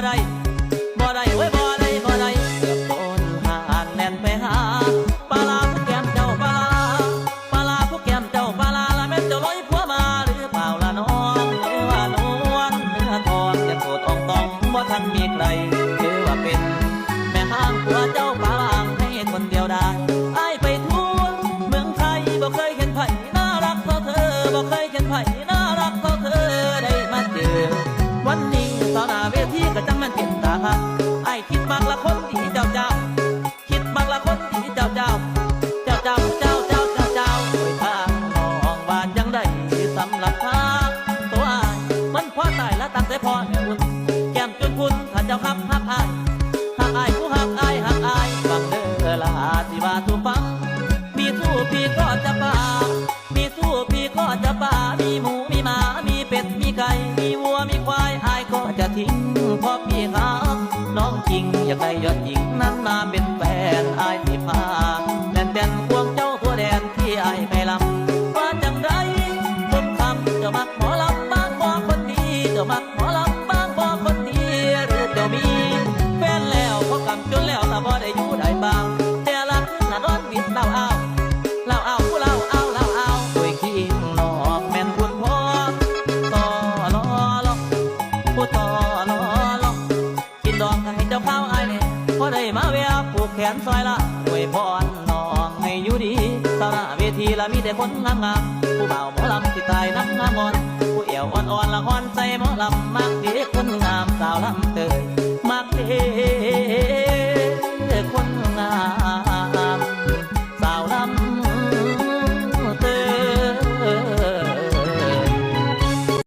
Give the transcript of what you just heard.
ได้บ่ได้เว้ยบ่ได้บ่ได้เกือบโดนหานแน่นไปหาปลาลาผู้แก้มเจ้าปลาลาผู้แก้มเจ้าปลาลาละแม่เจ้าลอยผัวมาหรือเปล่าละน้องหรือว่านวลเนื้อทองจะโสดอ่องตองบ่ทันมีใครหรือว่าเป็นแม่ห้างผัวเจ้าปลาลางให้คนเดียวได้อ้ายไปทั่วเมืองไทยบ่เคยเห็นไผน่ารักเท่าเธอบ่เคยเห็นไผน่ารักเท่าเธอได้มาเจอวันนี้ต่อหน้าเวทีก็จังมันเป็นตาหักไอ้คิดมากละคนดีเจ้าเจ้าคิดมากละคนดีเจ้าเจ้าเจ้าเจ้าเจ้าเจ้าเจ้าเจ้าโดยทางน้องบ้านยังได้สำหรับทางตัวอ้ายมันพอตายแล้วตั้งแต่พอแม่อุ่นแก้มจนพุ่นถ้าเจ้าหักหักอ้ายผู้หักอ้ายหักอ้ายฟังเด้อละที่ว่าทุฟังมีสู้พี่ก็จะป่ามีสู้พี่ก็จะป่ามีหมูมีหมามีเป็ดมีไก่มีวัวมีควายอ้ายก็จะทิ้งเพราะพี่ครับน้องจริงอยากได้ยอดหญิงนั้นมาเป็นแฟนอ้ายที่พาแดนควงเจ้าทั่วแดนที่อ้ายไปลำว่าจังไรคนคำเจ้ามักหมอลำบ้างบ่คนดีเจ้ามักหมอลำบ้างบ่คนดีหรือเจ้ามีแฟนแล้วพอกำจนแล้วถ้าบ่ได้อยู่ได้บ้างแต่ละคืนน่ะนอนวิดเล่าเอาผู้เล่าเอาโดยขี้นอกแม่นคุณพ่อต่อรอผู้ต่อรอกินดองให้เจ้าข้าวไอ้เนี่ยพอได้มาเวียผูกแขนซอยละอวยพรน้องให้อยู่ดีตาหน้าเวทีละมีแต่คนงามผู้บ่าวหมอลำที่ตายน้ำงามอ่อนผู้เอวอ่อนละอ่อนใจหมอลำมากดีค